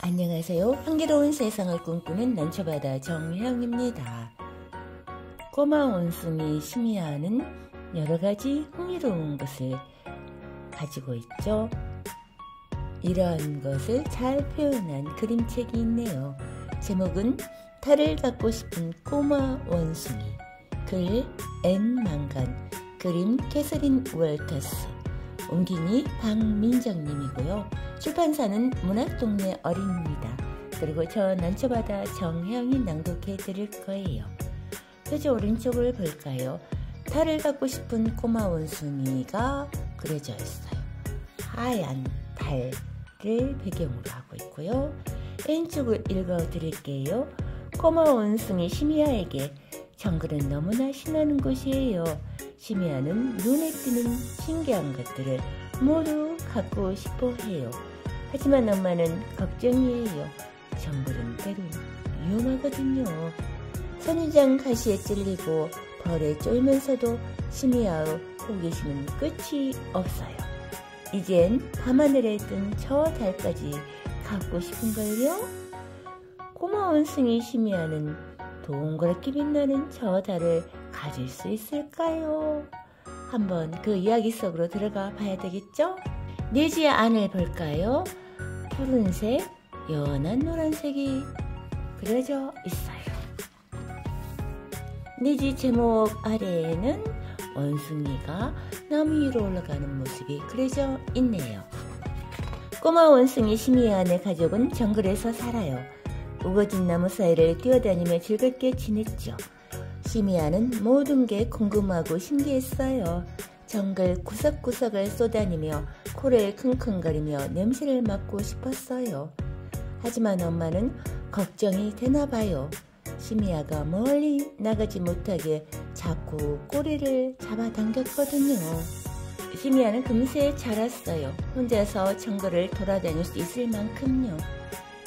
안녕하세요. 향기로운 세상을 꿈꾸는 난초바다 정혜영입니다. 꼬마 원숭이 시미아는 여러가지 흥미로운 것을 가지고 있죠. 이러한 것을 잘 표현한 그림책이 있네요. 제목은 탈을 갖고 싶은 꼬마 원숭이, 글 앤망간, 그림 캐서린 월터스, 옮기니 박민정님이고요. 출판사는 문학동네 어린이입니다. 그리고 저 난초바다 정혜영이 낭독해 드릴 거예요. 표지 오른쪽을 볼까요? 탈을 갖고 싶은 꼬마 원숭이가 그려져 있어요. 하얀 달을 배경으로 하고 있고요. 왼쪽을 읽어 드릴게요. 꼬마 원숭이 시미아에게 정글은 너무나 신나는 곳이에요. 시미아는 눈에 띄는 신기한 것들을 모두 갖고 싶어 해요. 하지만 엄마는 걱정이에요. 정글은 때론 위험하거든요. 선인장 가시에 찔리고 벌에 쫄면서도 시미아의 호기심은 끝이 없어요. 이젠 밤하늘에 뜬 저 달까지 갖고 싶은걸요? 꼬마 원숭이 시미아는 동그랗게 빛나는 저 달을 가질 수 있을까요? 한번 그 이야기 속으로 들어가 봐야 되겠죠? 내지 안을 볼까요? 푸른색, 연한 노란색이 그려져 있어요. 내지 제목 아래에는 원숭이가 나무 위로 올라가는 모습이 그려져 있네요. 꼬마 원숭이 시미아의 가족은 정글에서 살아요. 우거진 나무 사이를 뛰어다니며 즐겁게 지냈죠. 시미아는 모든 게 궁금하고 신기했어요. 정글 구석구석을 쏘다니며 코를 킁킁거리며 냄새를 맡고 싶었어요. 하지만 엄마는 걱정이 되나봐요. 시미아가 멀리 나가지 못하게 자꾸 꼬리를 잡아당겼거든요. 시미아는 금세 자랐어요. 혼자서 정글을 돌아다닐 수 있을 만큼요.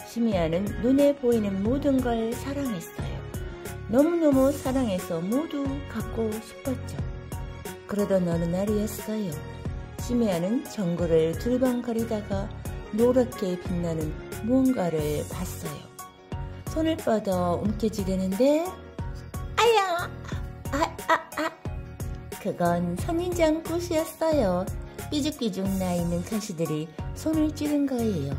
시미아는 눈에 보이는 모든 걸 사랑했어요. 너무너무 사랑해서 모두 갖고 싶었죠. 그러던 어느 날이었어요. 시미아는 정글을 둘방거리다가 노랗게 빛나는 무언가를 봤어요. 손을 뻗어 움켜쥐려는데 아야! 그건 선인장 꽃이었어요. 삐죽삐죽 나있는 가시들이 손을 찌른 거예요.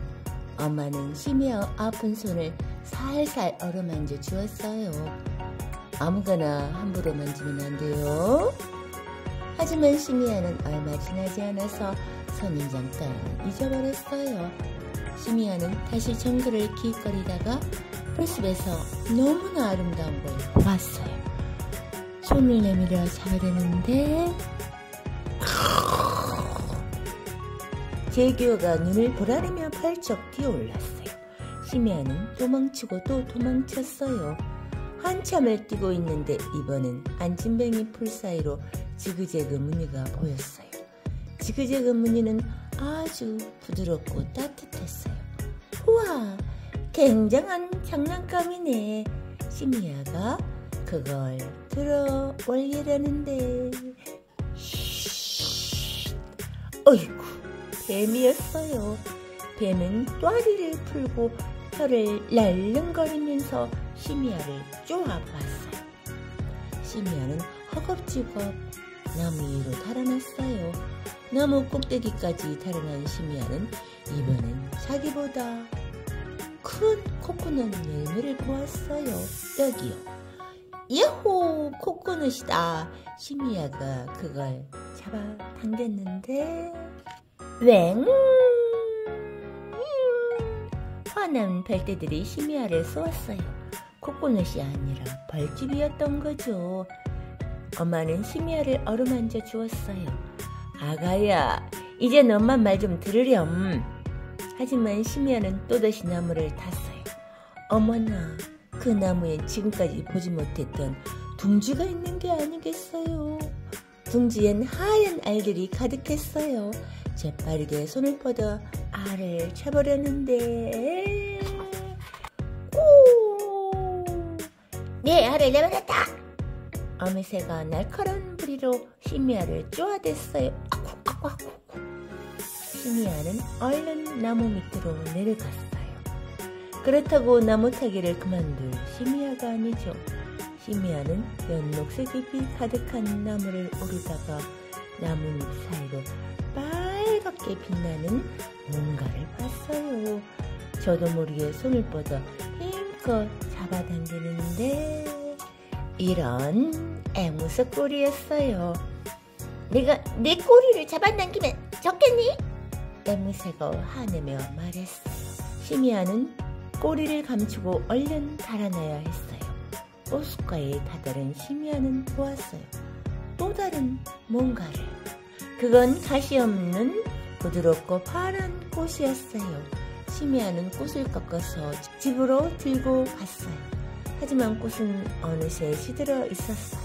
엄마는 시미아 아픈 손을 살살 어루만져 주었어요. 아무거나 함부로 만지면 안 돼요. 하지만 시미아는 얼마 지나지 않아서 선인장 따위는 잊어버렸어요. 시미아는 다시 정글을 기웃거리다가 풀숲에서 너무나 아름다운 걸 보았어요. 손을 내밀어 잡아대는데 제규어가 눈을 보라리며 펄쩍 뛰어올랐어요. 시미아는 도망치고 또 도망쳤어요. 한참을 뛰고 있는데 이번엔 안진뱅이 풀 사이로 지그재그 무늬가 보였어요. 지그재그 무늬는 아주 부드럽고 따뜻했어요. 우와, 굉장한 장난감이네. 시미아가 그걸 들어 올리려는데 어이구, 뱀이었어요. 뱀은 또아리를 풀고 혀를 랄릉거리면서 시미아를 쪼아봤어요. 시미아는 허겁지겁 나무 위로 달아났어요. 나무 꼭대기까지 달아난 시미아는 이번엔 자기보다 큰 코코넛 열매를 보았어요. 여기요. 예호! 코코넛이다. 시미아가 그걸 잡아당겼는데 웽! 화난 벌떼들이 시미아를 쏘았어요. 코코넛이 아니라 벌집이었던 거죠. 엄마는 시미아를 어루만져 주었어요. 아가야, 이젠 엄마 말 좀 들으렴. 하지만 시미아는 또다시 나무를 탔어요. 어머나, 그 나무엔 지금까지 보지 못했던 둥지가 있는 게 아니겠어요. 둥지엔 하얀 알들이 가득했어요. 재빠르게 손을 뻗어 알을 쳐버렸는데 내 알을 내버렸다! 어미새가 날카로운 부리로 시미아를 쪼아댔어요. 시미아는 얼른 나무 밑으로 내려갔어요. 그렇다고 나 못하기를 그만둘 시미야가 아니죠. 시미야는 연녹색잎이 가득한 나무를 오르다가 나뭇잎 사이로 빨갛게 빛나는 뭔가를 봤어요. 저도 모르게 손을 뻗어 힘껏 잡아당기는데 이런 앵무새 꼬리였어요. 내가 내 꼬리를 잡아당기면 좋겠니? 앵무새가 화내며 말했어요. 시미야는 꼬리를 감추고 얼른 달아나야 했어요. 호숫가에 다다른 시미야는 보았어요. 또 다른 뭔가를. 그건 가시 없는 부드럽고 파란 꽃이었어요. 시미야는 꽃을 꺾어서 집으로 들고 갔어요. 하지만 꽃은 어느새 시들어 있었어요.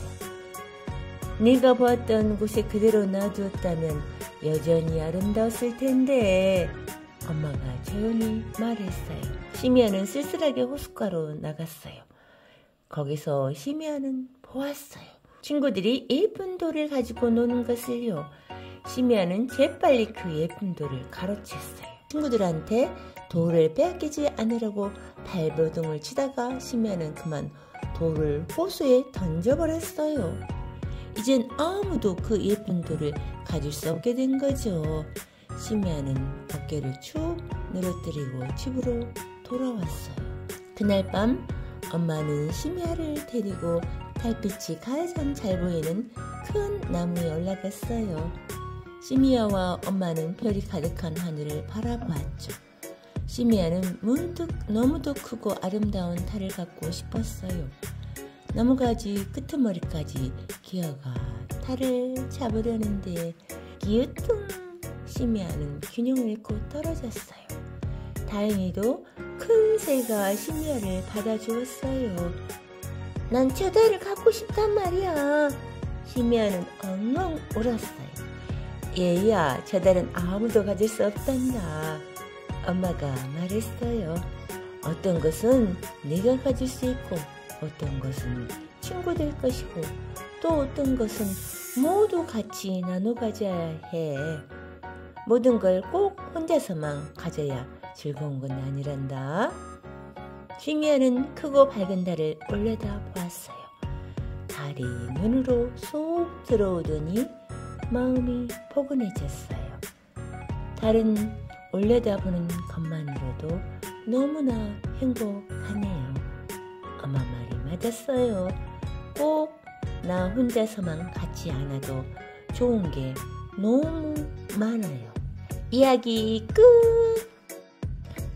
네가 보았던 곳에 그대로 놔두었다면 여전히 아름다웠을 텐데, 엄마가 조용히 말했어요. 시미야는 쓸쓸하게 호숫가로 나갔어요. 거기서 시미야는 보았어요. 친구들이 예쁜 돌을 가지고 노는 것을요. 시미야는 재빨리 그 예쁜 돌을 가로챘어요. 친구들한테 돌을 빼앗기지 않으려고 발버둥을 치다가 시미야는 그만 돌을 호수에 던져버렸어요. 이젠 아무도 그 예쁜 돌을 가질 수 없게 된 거죠. 시미야는 어깨를 축 늘어뜨리고 집으로 돌아왔어요. 그날 밤 엄마는 시미야를 데리고 달빛이 가장 잘 보이는 큰 나무에 올라갔어요. 시미야와 엄마는 별이 가득한 하늘을 바라보았죠. 시미야는 문득 너무도 크고 아름다운 달을 갖고 싶었어요. 나무가지 끄트머리까지 기어가 달을 잡으려는데 기우뚱 시미야는 균형을 잃고 떨어졌어요. 다행히도 큰 새가 시미야를 받아주었어요. 난 저 달을 갖고 싶단 말이야. 시미야는 엉엉 울었어요. 얘야, 저 달은 아무도 가질 수 없단다. 엄마가 말했어요. 어떤 것은 네가 가질 수 있고 어떤 것은 친구들 것이고 또 어떤 것은 모두 같이 나눠 가져야 해. 모든 걸 꼭 혼자서만 가져야 즐거운 건 아니란다. 시미야는 크고 밝은 달을 올려다 보았어요. 달이 눈으로 쏙 들어오더니 마음이 포근해졌어요. 달은 올려다보는 것만으로도 너무나 행복하네요. 엄마 말이 맞았어요. 꼭 나 혼자서만 갖지 않아도 좋은 게 너무 많아요. 이야기 끝!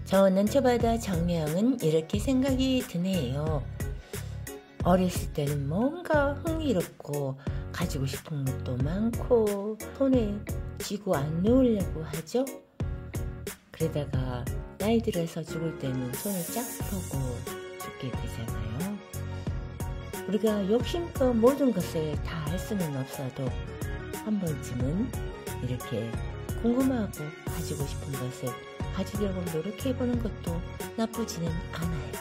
저 난초바다 정명은 이렇게 생각이 드네요. 어렸을 때는 뭔가 흥미롭고 가지고 싶은 것도 많고 손에 쥐고 안 놓으려고 하죠. 그러다가 나이 들어서 죽을 때는 손을 쫙 펴고 죽게 되잖아요. 우리가 욕심껏 모든 것을 다 할 수는 없어도 한 번쯤은 이렇게 궁금하고 가지고 싶은 것을 가지려고 노력해보는 것도 나쁘지는 않아요.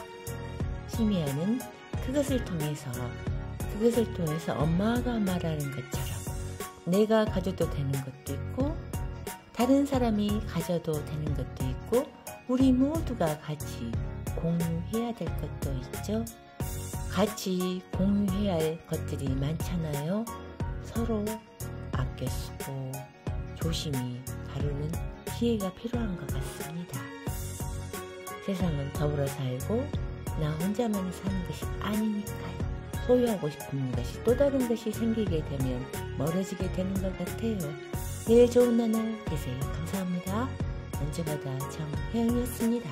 시미야는 그것을 통해서 엄마가 말하는 것처럼 내가 가져도 되는 것도 있고 다른 사람이 가져도 되는 것도 있고 우리 모두가 같이 공유해야 될 것도 있죠. 같이 공유해야 할 것들이 많잖아요. 서로 아껴 쓰고 조심히 다루는 기회가 필요한 것 같습니다. 세상은 더불어 살고 나 혼자만 사는 것이 아니니까요. 소유하고 싶은 것이 또 다른 것이 생기게 되면 멀어지게 되는 것 같아요. 내일 좋은 나날 되세요. 감사합니다. 난초바다 정혜영이었습니다.